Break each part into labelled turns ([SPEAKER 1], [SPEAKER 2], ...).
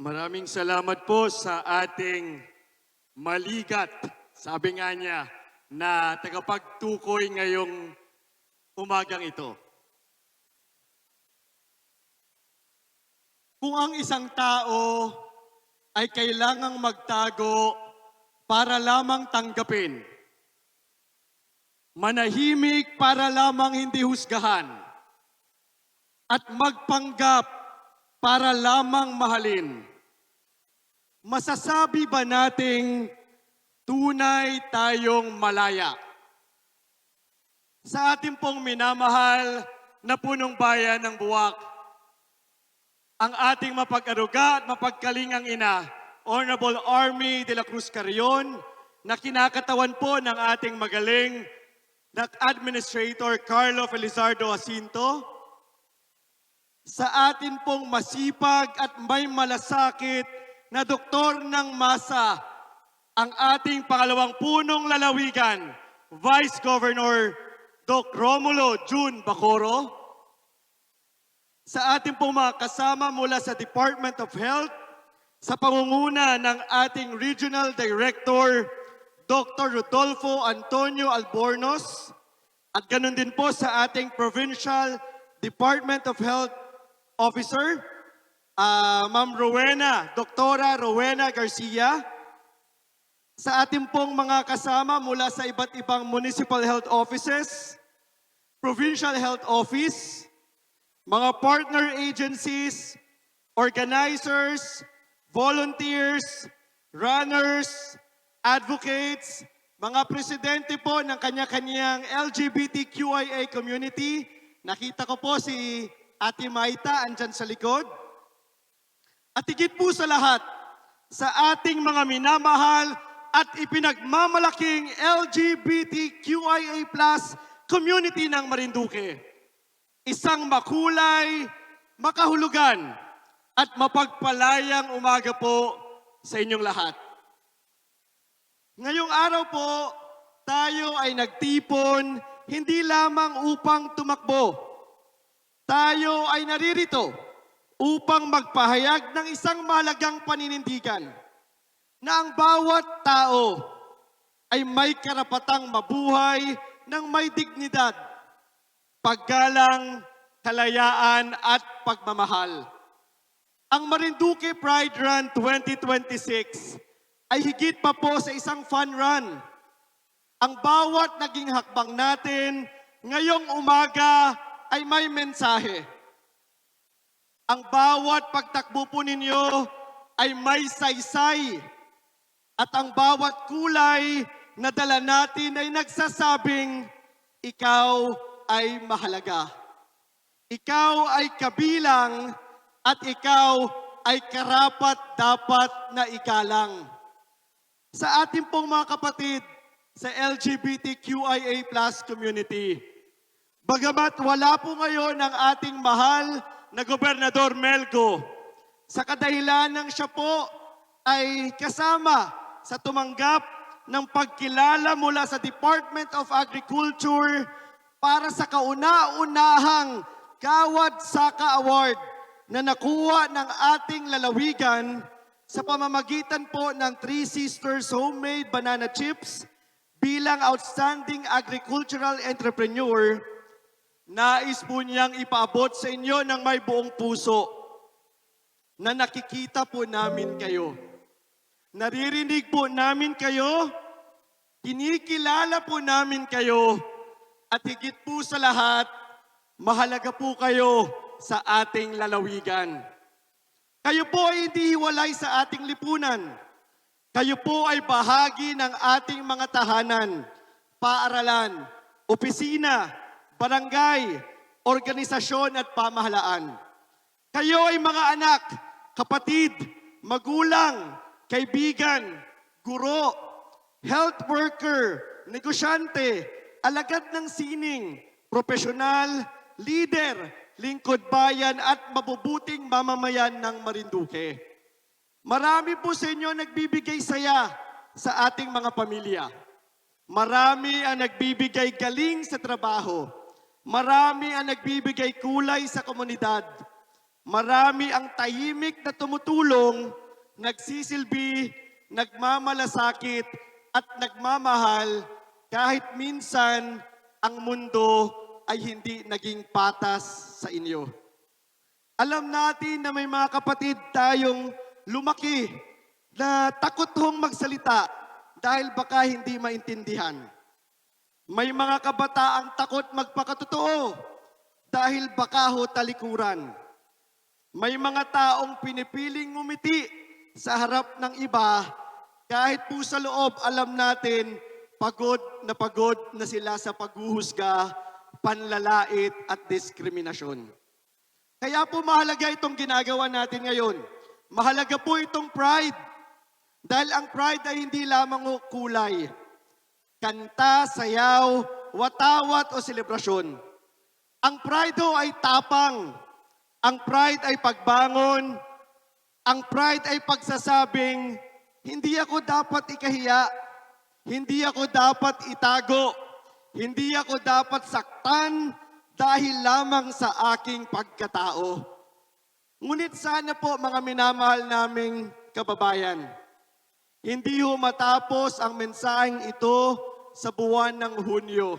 [SPEAKER 1] Maraming salamat po sa ating maligat, sabi nga niya, na tagapagtukoy ngayong umagang ito. Kung ang isang tao ay kailangang magtago para lamang tanggapin, manahimik para lamang hindi husgahan, at magpanggap para lamang mahalin, masasabi ba nating tunay tayong malaya? Sa ating pong minamahal na punong bayan ng Buwak, ang ating mapag-aruga at mapagkalingang ina, Honorable Army de la Cruz Carrion, na kinakatawan po ng ating magaling na Administrator Carlo Felizardo Jacinto, sa atin pong masipag at may malasakit na doktor ng masa, ang ating pangalawang punong lalawigan, Vice Governor Doc Romulo June Bacoro, sa ating pong mga kasama mula sa Department of Health, sa pangunguna ng ating Regional Director, Dr. Rodolfo Antonio Albornoz, at ganun din po sa ating Provincial Department of Health Officer, Ma'am Rowena, Doktora Rowena Garcia, sa ating pong mga kasama mula sa iba't ibang municipal health offices, provincial health office, mga partner agencies, organizers, volunteers, runners, advocates, mga presidente po ng kanya-kanyang LGBTQIA community. Nakita ko po si Ate Maita andyan sa likod. At higit po sa lahat, sa ating mga minamahal at ipinagmamalaking LGBTQIA+ community ng Marinduque. Isang makulay, makahulugan, at mapagpalayang umaga po sa inyong lahat. Ngayong araw po, tayo ay nagtipon hindi lamang upang tumakbo. Tayo ay naririto upang magpahayag ng isang mahalagang paninindigan na ang bawat tao ay may karapatang mabuhay ng may dignidad, paggalang, kalayaan at pagmamahal. Ang Marinduque Pride Run 2026 ay higit pa po sa isang fun run. Ang bawat naging hakbang natin ngayong umaga ay may mensahe. Ang bawat pagtakbo po ninyo ay may saysay. At ang bawat kulay na dala natin ay nagsasabing, ikaw ay mahalaga. Ikaw ay kabilang at ikaw ay karapat-dapat na igalang. Sa ating pong mga kapatid sa LGBTQIA+ community, bagamat wala po ngayon ang ating mahal na Gobernador Melgo, sa kadahilan ng siya po ay kasama sa tumanggap ng pagkilala mula sa Department of Agriculture para sa kauna-unahang Kawad Saka Award na nakuha ng ating lalawigan sa pamamagitan po ng Three Sisters Homemade Banana Chips bilang Outstanding Agricultural Entrepreneur. Nais po niyang ipaabot sa inyo ng may buong puso na nakikita po namin kayo. Naririnig po namin kayo, kinikilala po namin kayo, at higit po sa lahat, mahalaga po kayo sa ating lalawigan. Kayo po ay hindi hiwalay sa ating lipunan. Kayo po ay bahagi ng ating mga tahanan, paaralan, opisina, barangay, organisasyon at pamahalaan. Kayo ay mga anak, kapatid, magulang, kaibigan, guro, health worker, negosyante, alagad ng sining, profesional, leader, lingkod bayan at mabubuting mamamayan ng Marinduque. Marami po sa inyo nagbibigay saya sa ating mga pamilya. Marami ang nagbibigay galing sa trabaho. Marami ang nagbibigay kulay sa komunidad. Marami ang tahimik na tumutulong, nagsisilbi, nagmamalasakit at nagmamahal kahit minsan ang mundo ay hindi naging patas sa inyo. Alam natin na may mga kapatid tayong lumaki na takot hong magsalita dahil baka hindi maintindihan. May mga kabataang takot magpakatotoo dahil baka ho talikuran. May mga taong pinipiling ngumiti sa harap ng iba kahit po sa loob alam natin pagod na sila sa paghuhusga, panlalait at diskriminasyon. Kaya po mahalaga itong ginagawa natin ngayon. Mahalaga po itong pride. Dahil ang pride ay hindi lamang kulay. Kanta, sayaw, watawat o selebrasyon. Ang pride ay tapang. Ang pride ay pagbangon. Ang pride ay pagsasabing, hindi ako dapat ikahiya. Hindi ako dapat itago. Hindi ako dapat saktan dahil lamang sa aking pagkatao. Ngunit sana po mga minamahal naming kababayan, hindi ho matapos ang mensaheng ito sa buwan ng Hunyo.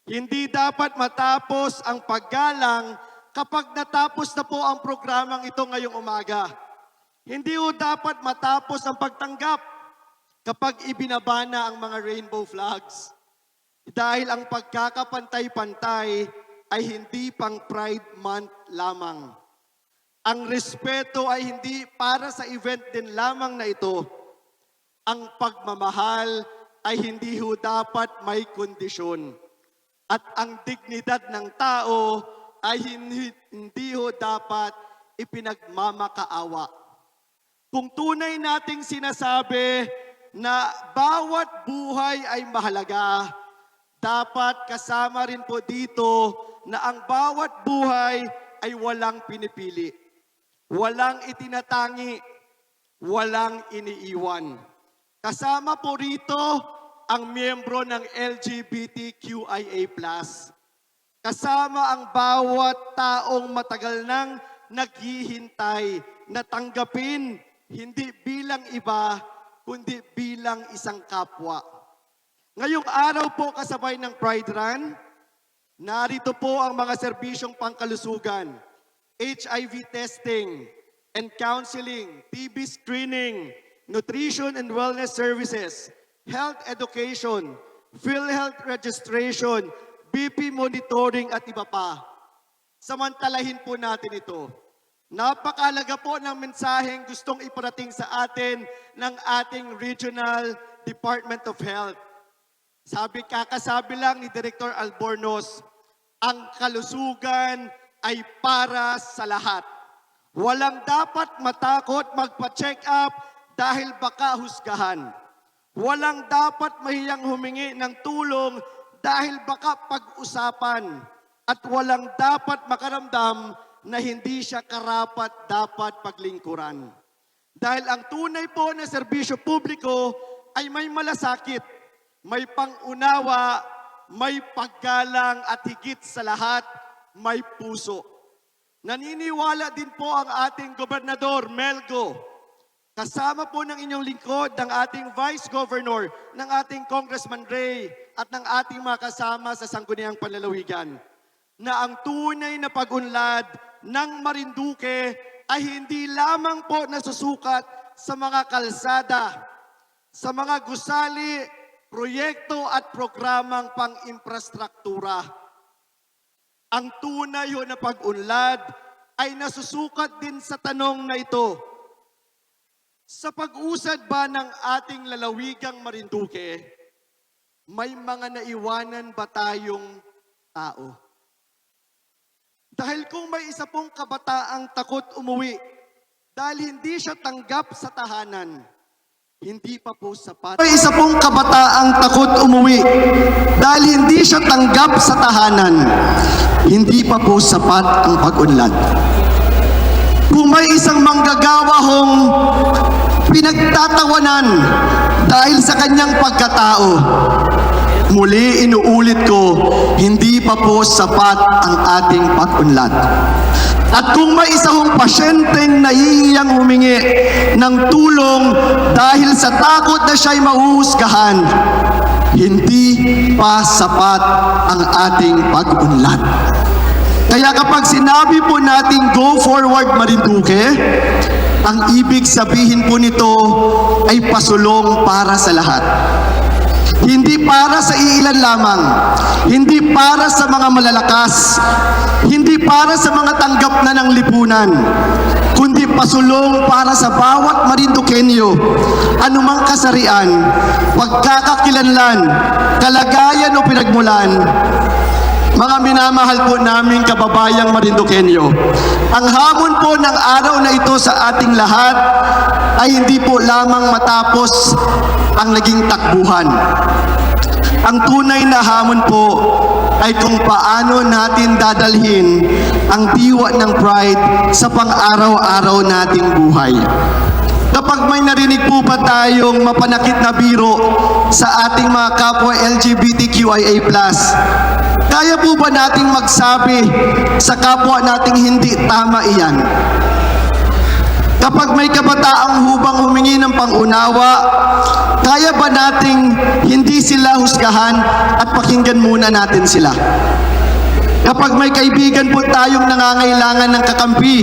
[SPEAKER 1] Hindi dapat matapos ang paggalang kapag natapos na po ang programang ito ngayong umaga. Hindi ho dapat matapos ang pagtanggap kapag ibinaba na ang mga rainbow flags. Dahil ang pagkakapantay-pantay ay hindi pang Pride Month lamang. Ang respeto ay hindi para sa event din lamang na ito. Ang pagmamahal ay hindi ho dapat may kondisyon. At ang dignidad ng tao ay hindi ho dapat ipinagmamakaawa. Kung tunay nating sinasabi na bawat buhay ay mahalaga, dapat kasama rin po dito na ang bawat buhay ay walang pinipili, walang itinatatangi, walang iniiwan. Kasama po rito ang miyembro ng LGBTQIA+. Kasama ang bawat taong matagal nang naghihintay na tanggapin hindi bilang iba, kundi bilang isang kapwa. Ngayong araw po kasabay ng Pride Run, narito po ang mga serbisyong pangkalusugan, HIV testing and counseling, TB screening, nutrition and wellness services, health education, PhilHealth registration, BP monitoring at iba pa. Samantalahin po natin ito. Napakahalaga po ng mensaheng gustong iparating sa atin ng ating Regional Department of Health. Kakasabi lang ni Director Albornoz, ang kalusugan ay para sa lahat. Walang dapat matakot magpa-check up dahil baka husgahan. Walang dapat mahiyang humingi ng tulong dahil baka pag-usapan. At walang dapat makaramdam na hindi siya karapat dapat paglingkuran. Dahil ang tunay po na serbisyo publiko ay may malasakit, may pangunawa, may paggalang at higit sa lahat, may puso. Naniniwala din po ang ating Gobernador Melgo, kasama po ng inyong lingkod, ng ating Vice Governor, ng ating Congressman Ray, at ng ating mga kasama sa Sangguniang Panlalawigan, na ang tunay na pag-unlad ng Marinduque ay hindi lamang po nasusukat sa mga kalsada, sa mga gusali, proyekto at programang pang-infrastruktura. Ang tunay na pag-unlad ay nasusukat din sa tanong na ito. Sa pag-usad ba ng ating lalawigang Marinduque, may mga naiwanan ba tayong tao? Dahil kung may isa pong kabataang takot umuwi, dahil hindi siya tanggap sa tahanan, hindi pa po sapat. May isa pong kabataang takot umuwi, dahil hindi siya tanggap sa tahanan, hindi pa po sapat ang pag-unlad. Kung may isang manggagawa hong pinagtatawanan dahil sa kanyang pagkatao, Muli inuulit ko, hindi pa po sapat ang ating pag-unlad. At kung may isa hong pasyenteng nahihiyang humingi ng tulong dahil sa takot na siya'y mahuhusgahan, hindi pa sapat ang ating pag-unlad. Kaya kapag sinabi po natin go forward Marinduque, ang ibig sabihin po nito ay pasulong para sa lahat. Hindi para sa iilan lamang, hindi para sa mga malalakas, hindi para sa mga tanggap na ng lipunan, kundi pasulong para sa bawat Marinduqueño, anumang kasarian, pagkakakilanlan, kalagayan o pinagmulan. Mga minamahal po naming kababayang Marinduqueño, ang hamon po ng araw na ito sa ating lahat ay hindi po lamang matapos ang naging takbuhan. Ang tunay na hamon po ay kung paano natin dadalhin ang diwa ng Pride sa pang-araw-araw nating buhay. Kapag may narinig po ba tayong mapanakit na biro sa ating mga kapwa LGBTQIA+, kaya po ba nating magsabi sa kapwa nating hindi tama iyan? Kapag may kabataang hubang humingi ng pangunawa, kaya ba nating hindi sila husgahan at pakinggan muna natin sila? Kapag may kaibigan po tayong nangangailangan ng kakampi,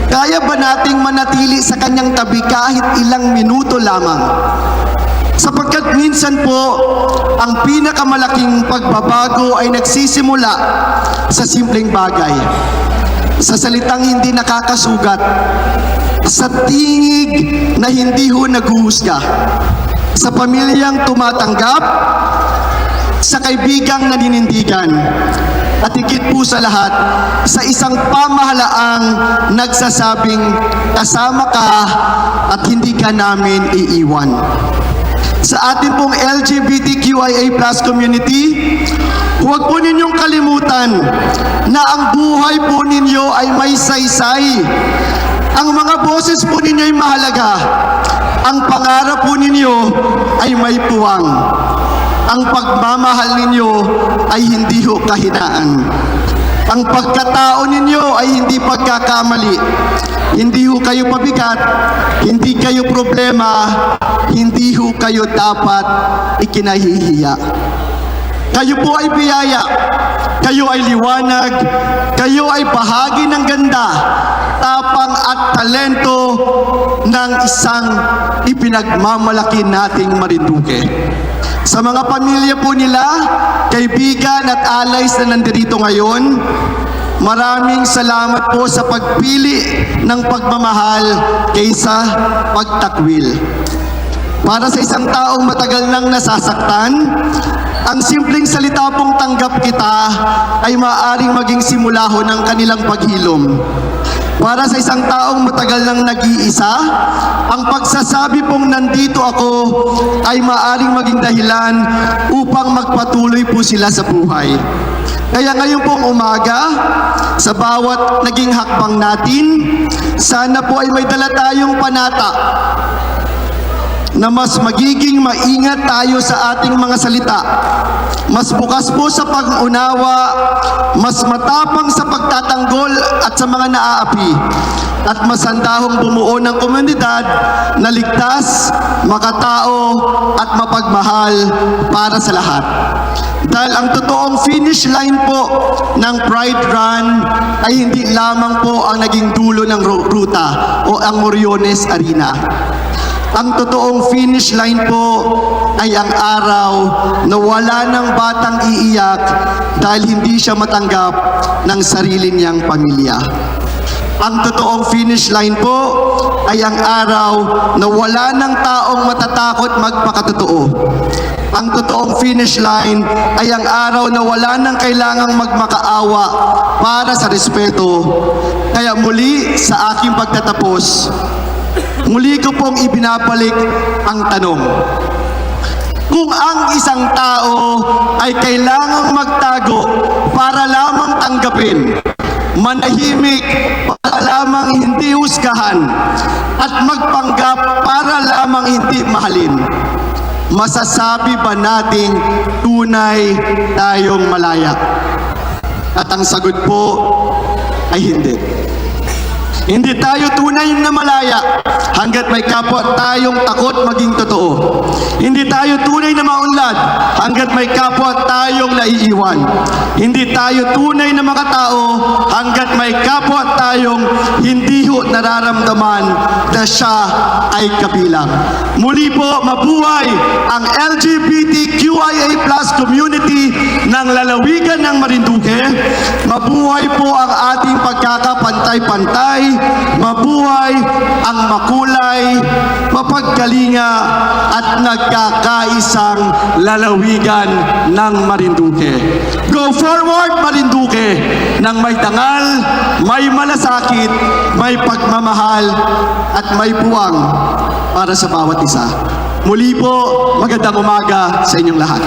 [SPEAKER 1] kaya ba nating manatili sa kanyang tabi kahit ilang minuto lamang? Sapagkat minsan po, ang pinakamalaking pagbabago ay nagsisimula sa simpleng bagay. Sa salitang hindi nakakasugat, sa tingig na hindi ho naghuhusga, sa pamilyang tumatanggap, sa kaibigang naninindigan, at higit po sa lahat, sa isang pamahalaang nagsasabing kasama ka at hindi ka namin iiwan. Sa ating pong LGBTQIA+ community, huwag po ninyong kalimutan na ang buhay po ninyo ay may saysay. Ang mga boses po ninyo ay mahalaga. Ang pangarap po ninyo ay may puwang. Ang pagmamahal ninyo ay hindi ho kahinaan. Ang pagkatao ninyo ay hindi pagkakamali. Hindi ho kayo pabigat, hindi kayo problema, hindi ho kayo dapat ikinahihiya. Kayo po ay biyaya, kayo ay liwanag, kayo ay bahagi ng ganda, tapang at talento ng isang ipinagmamalaki nating Marinduque. Sa mga pamilya po nila, kaibigan at alays na nandirito ngayon, maraming salamat po sa pagpili ng pagmamahal kaysa pagtakwil. Para sa isang taong matagal nang nasasaktan, ang simpleng salita pong tanggap kita ay maaaring maging simula ho ng kanilang paghilom. Para sa isang taong matagal nang nag-iisa, ang pagsasabi pong nandito ako ay maaaring maging dahilan upang magpatuloy po sila sa buhay. Kaya ngayon pong umaga, sa bawat naging hakbang natin, sana po ay may dala tayong panata na mas magiging maingat tayo sa ating mga salita, mas bukas po sa pag-unawa, mas matapang sa pagtatanggol at sa mga naaapi, at mas handahong bumuo ng komunidad na ligtas, makatao at mapagmahal para sa lahat. Dahil ang totoong finish line po ng Pride Run ay hindi lamang po ang naging dulo ng ruta o ang Moriones Arena. Ang totoong finish line po ay ang araw na wala ng batang iiyak dahil hindi siya matanggap ng sarili niyang pamilya. Ang totoong finish line po ay ang araw na wala ng taong matatakot magpakatotoo. Ang totoong finish line ay ang araw na wala nang kailangang magmakaawa para sa respeto. Kaya muli sa aking pagtatapos, muli ko pong ibinabalik ang tanong. Kung ang isang tao ay kailangang magtago para lamang tanggapin, manahimik para lamang hindi husgahan, at magpanggap para lamang hindi mahalin, masasabi ba nating tunay tayong malaya? At ang sagot po ay hindi. Hindi tayo tunay na malaya hanggat may kapwa tayong takot maging totoo. Hindi tayo tunay na maunlad hanggat may kapwa tayong naiiwan. Hindi tayo tunay na makatao hanggat may kapwa tayong hindi ho nararamdaman na siya ay kabilang. Muli po, mabuhay ang LGBTQIA+ community ng lalawigan ng Marinduque. Mabuhay po ang ating pagkakapantay-pantay. Mabuhay ang makulay, mapagkalinga at nagkakaisang lalawigan ng Marinduque. Go forward, Marinduque, ng may dangal, may malasakit, may pagmamahal at may puwang para sa bawat isa. Muli po, magandang umaga sa inyong lahat.